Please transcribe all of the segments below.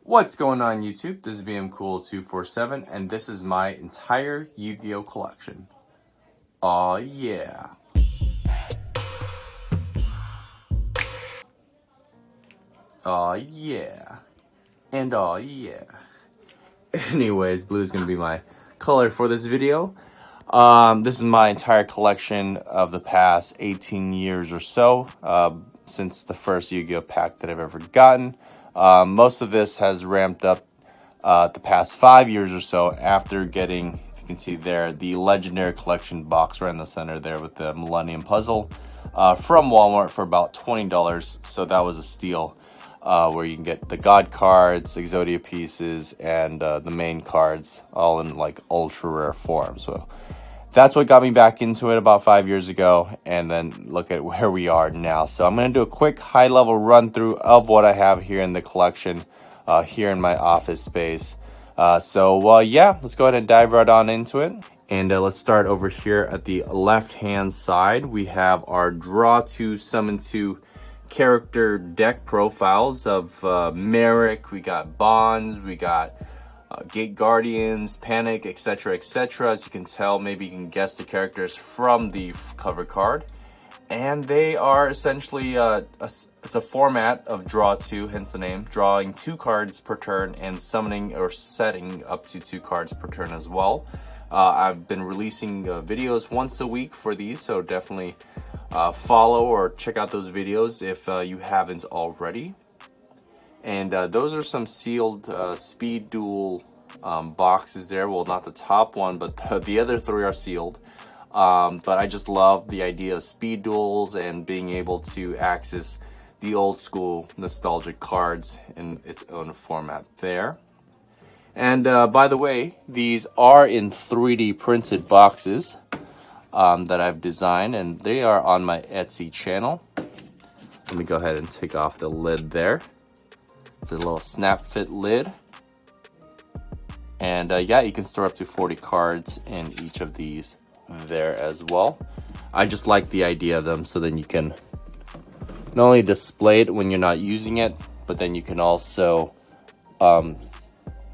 What's going on YouTube? This is BMCool247 and this is my entire Yu-Gi-Oh collection. Aw yeah. Aw yeah. And aw yeah. Anyways, blue is going to be my color for this video. This is my entire collection of the past 18 years or so, since the first Yu-Gi-Oh pack that I've ever gotten. Most of this has ramped up the past 5 years or so after getting, if you can see there, the Legendary Collection box right in the center there with the Millennium Puzzle from Walmart for about $20. So that was a steal, where you can get the God cards, Exodia pieces, and the main cards all in like ultra rare form. So that's what got me back into it about 5 years ago, and then look at where we are now. So I'm going to do a quick high-level run-through of what I have here in the collection, here in my office space. Yeah, let's go ahead and dive right on into it. And let's start over here at the left-hand side. We have our Draw 2, Summon 2 character deck profiles of Merrick. We got Bonds, we got Gate Guardians, Panic, etc., etc. As you can tell, maybe you can guess the characters from the cover card. And they are essentially, it's a format of Draw 2, hence the name, drawing 2 cards per turn and summoning or setting up to 2 cards per turn as well. I've been releasing videos once a week for these, so definitely follow or check out those videos if you haven't already. And those are some sealed speed duel boxes there. Well, not the top one, but the other 3 are sealed. But I just love the idea of speed duels and being able to access the old school nostalgic cards in its own format there. And by the way, these are in 3D printed boxes that I've designed, and they are on my Etsy channel. Let me go ahead and take off the lid there. It's a little snap fit lid. And yeah, you can store up to 40 cards in each of these there as well. I just like the idea of them, so then you can not only display it when you're not using it, but then you can also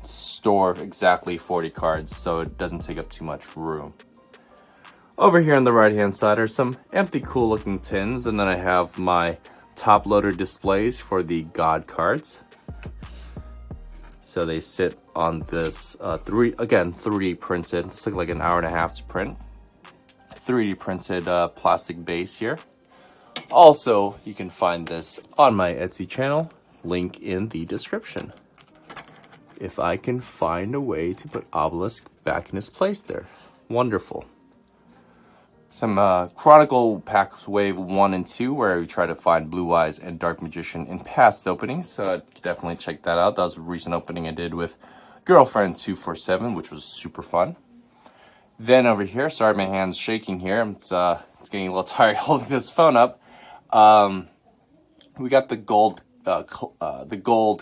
store exactly 40 cards so it doesn't take up too much room. Over here on the right hand side are some empty cool looking tins, and then I have my top loader displays for the God cards. So they sit on this 3D printed, this took like an hour and a half to print, 3D printed plastic base here. Also, you can find this on my Etsy channel, link in the description. If I can find a way to put Obelisk back in his place there. Wonderful. Some Chronicle Packs Wave 1 and 2, where we try to find Blue Eyes and Dark Magician in past openings. So definitely check that out. That was a recent opening I did with Girlfriend 247, which was super fun. Then over here, sorry my hand's shaking here. It's getting a little tired holding this phone up. We got the gold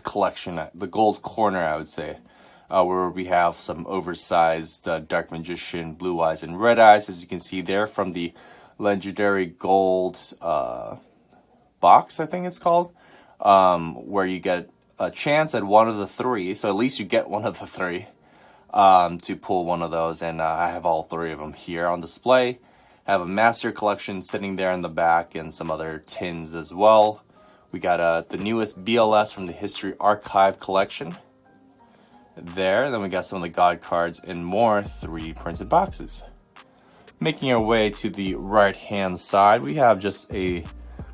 collection, the gold corner, I would say. Where we have some oversized Dark Magician, Blue Eyes, and Red Eyes, as you can see there from the Legendary Gold box, I think it's called, where you get a chance at one of the 3, so at least you get one of the 3 to pull one of those, and I have all 3 of them here on display. I have a Master Collection sitting there in the back and some other tins as well. We got the newest BLS from the History Archive collection there. Then we got some of the God cards and more 3D printed boxes. Making our way to the right hand side, we have just a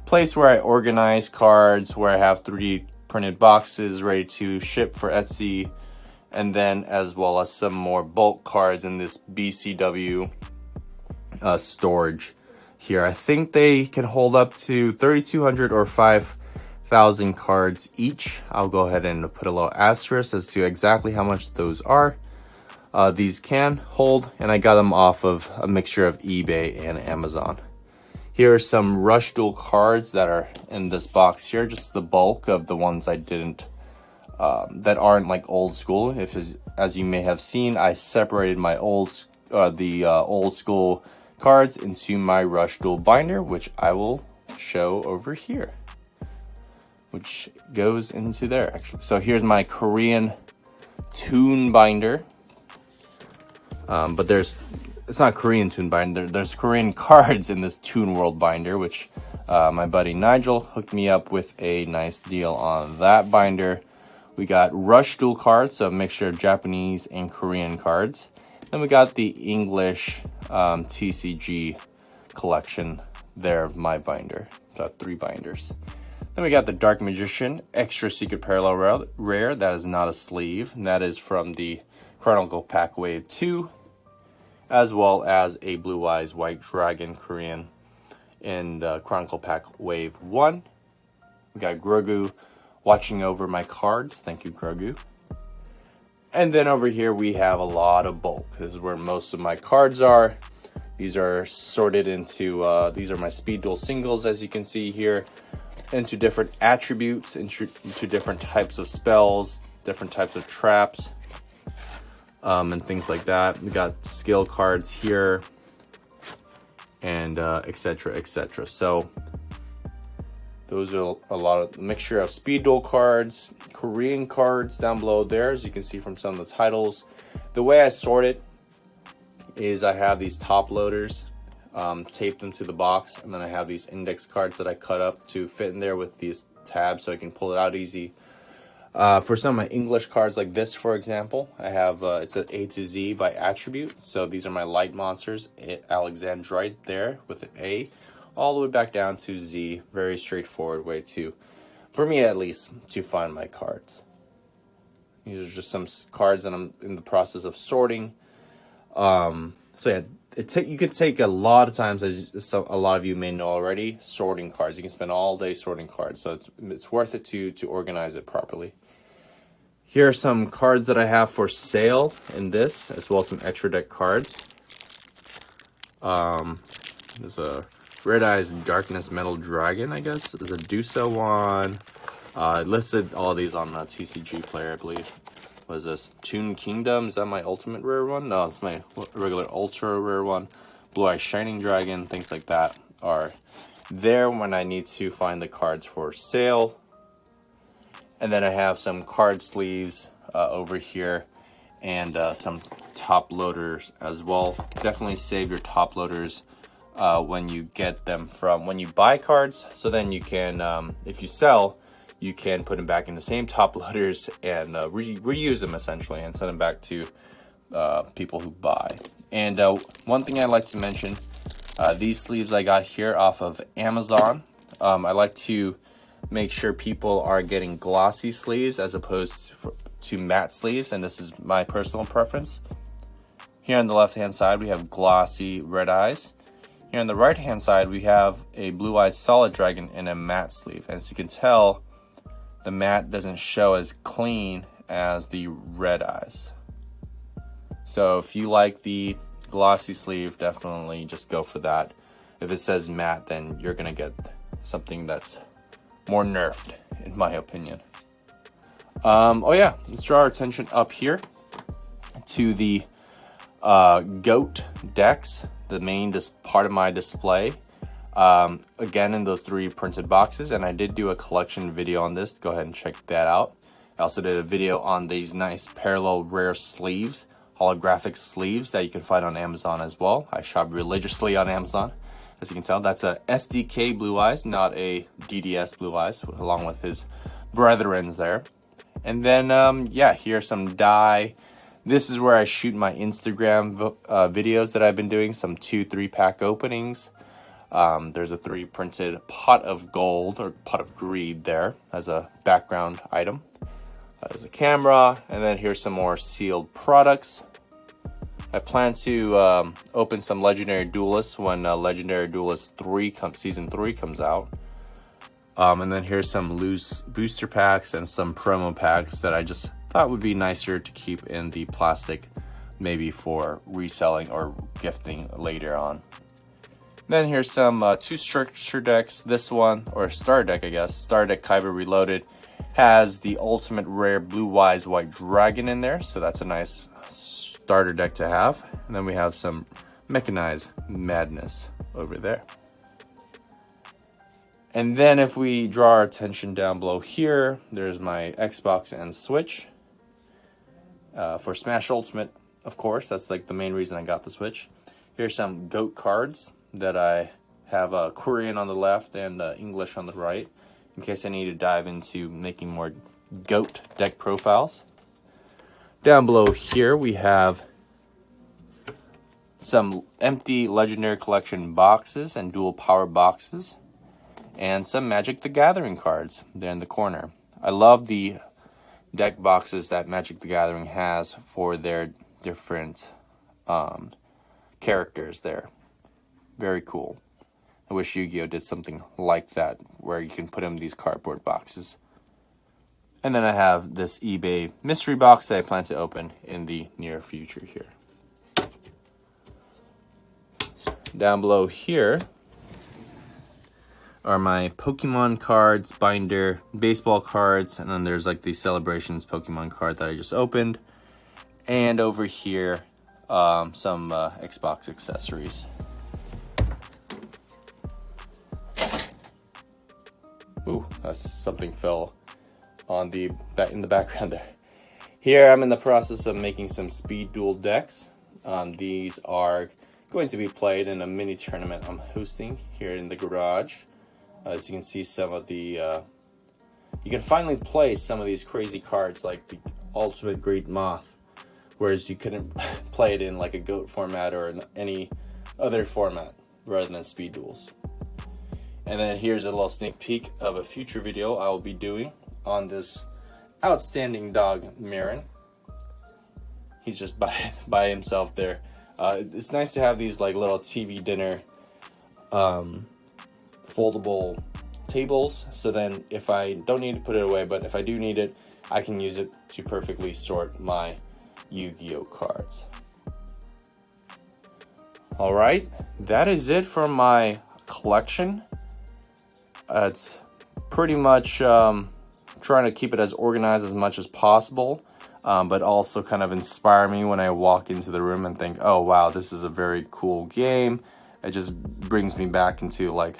place where I organize cards, where I have 3D printed boxes ready to ship for Etsy, and then as well as some more bulk cards in this BCW storage here. I think they can hold up to 3,200 or 5,000 cards each. I'll go ahead and put a little asterisk as to exactly how much those are. These can hold, and I got them off of a mixture of eBay and Amazon. Here are some Rush Duel cards that are in this box here, just the bulk of the ones I didn't, that aren't like old school. As you may have seen, I separated my old school cards into my Rush Duel binder, which I will show over here. which goes into there actually. So here's my Korean tune binder. But it's not Korean tune binder. There's Korean cards in this Toon World binder, which my buddy Nigel hooked me up with a nice deal on that binder. We got Rush dual cards, so a mixture of Japanese and Korean cards. Then we got the English TCG collection there, my binder. So 3 binders. Then we got the Dark Magician Extra Secret Parallel Rare. That is not a sleeve. And that is from the Chronicle Pack Wave 2. As well as a Blue Eyes White Dragon Korean in the Chronicle Pack Wave 1. We got Grogu watching over my cards. Thank you, Grogu. And then over here we have a lot of bulk. This is where most of my cards are. These are sorted into, these are my speed duel singles, as you can see here, into different attributes, into different types of spells, different types of traps, and things like that. We got skill cards here, and etc, etc. So those are a lot of mixture of speed duel cards, Korean cards down below there, as you can see from some of the titles. The way I sort it is I have these top loaders, tape them to the box, and then I have these index cards that I cut up to fit in there with these tabs so I can pull it out easy. For some of my English cards like this, for example, I have, it's an A to Z by attribute. So these are my light monsters, Alexandrite there with an A, all the way back down to Z. Very straightforward way to, for me at least, to find my cards. These are just some cards that I'm in the process of sorting. So yeah, you could take a lot of times, as a lot of you may know already, sorting cards. You can spend all day sorting cards, so it's worth it to organize it properly. Here are some cards that I have for sale in this, as well as some extra deck cards. There's a Red Eyes Darkness Metal Dragon, I guess. There's a Duso one. Listed all these on the TCG player, I believe. What is this? Toon Kingdom, is that my ultimate rare one? No, it's my regular ultra rare one. Blue Eye Shining Dragon, things like that are there when I need to find the cards for sale. And then I have some card sleeves over here, and some top loaders as well. Definitely save your top loaders when you get them when you buy cards, so then you can, if you sell, you can put them back in the same top loaders and reuse them essentially, and send them back to people who buy. And one thing I like to mention, these sleeves I got here off of Amazon. I like to make sure people are getting glossy sleeves as opposed to matte sleeves, and this is my personal preference. Here on the left hand side we have glossy Red Eyes. Here on the right hand side we have a Blue Eyes Solid Dragon in a matte sleeve. As you can tell, the matte doesn't show as clean as the Red Eyes. So if you like the glossy sleeve, definitely just go for that. If it says matte, then you're gonna get something that's more nerfed, in my opinion. Oh yeah, let's draw our attention up here to the GOAT decks, the main part of my display. Again, in those 3 printed boxes, and I did do a collection video on this. Go ahead and check that out. I also did a video on these nice parallel rare sleeves, holographic sleeves that you can find on Amazon as well. I shop religiously on Amazon. As you can tell, that's a SDK Blue Eyes, not a DDS Blue Eyes, along with his brethrens there. And then, yeah, here's some dye. This is where I shoot my Instagram videos that I've been doing, some 2-3 pack openings. There's a 3 printed pot of gold, or pot of greed there as a background item. There's a camera, and then here's some more sealed products. I plan to open some Legendary Duelists when Legendary Duelist 3 Season 3 comes out. And then here's some loose booster packs and some promo packs that I just thought would be nicer to keep in the plastic, maybe for reselling or gifting later on. Then here's some 2 structure decks. This one, or Star Deck I guess, Star Deck Kyber Reloaded, has the ultimate rare Blue Eyes White Dragon in there, so that's a nice starter deck to have. And then we have some Mechanized Madness over there. And then if we draw our attention down below here, there's my Xbox and Switch. For Smash Ultimate, of course, that's like the main reason I got the Switch. Here's some GOAT cards that I have Korean on the left and English on the right, in case I need to dive into making more GOAT deck profiles. Down below here we have some empty Legendary Collection boxes and dual power boxes, and some Magic the Gathering cards there in the corner. I love the deck boxes that Magic the Gathering has for their different characters there. Very cool. I wish Yu-Gi-Oh! Did something like that, where you can put them in these cardboard boxes. And then I have this eBay mystery box that I plan to open in the near future here. Down below here are my Pokemon cards, binder, baseball cards, and then there's like the Celebrations Pokemon card that I just opened. And over here, some Xbox accessories. Ooh, that's something fell on in the background there. Here I'm in the process of making some speed duel decks. These are going to be played in a mini tournament I'm hosting here in the garage. As you can see, some of the you can finally play some of these crazy cards like the Ultimate Great Moth, whereas you couldn't play it in like a GOAT format or in any other format rather than speed duels. And then here's a little sneak peek of a future video I will be doing on this outstanding dog, Marin. He's just by himself there. It's nice to have these like little TV dinner foldable tables, so then if I don't need to put it away, but if I do need it, I can use it to perfectly sort my Yu-Gi-Oh cards. Alright, that is it for my collection. It's pretty much trying to keep it as organized as much as possible, but also kind of inspire me when I walk into the room and think, oh wow, this is a very cool game. It just brings me back into like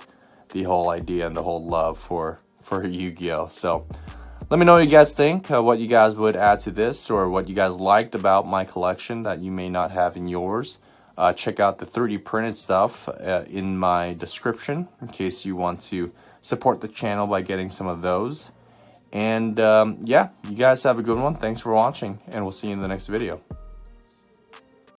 the whole idea and the whole love for Yu-Gi-Oh! So let me know what you guys think, what you guys would add to this, or what you guys liked about my collection that you may not have in yours. Check out the 3D printed stuff in my description in case you want to support the channel by getting some of those. And yeah, you guys have a good one. Thanks for watching, and we'll see you in the next video.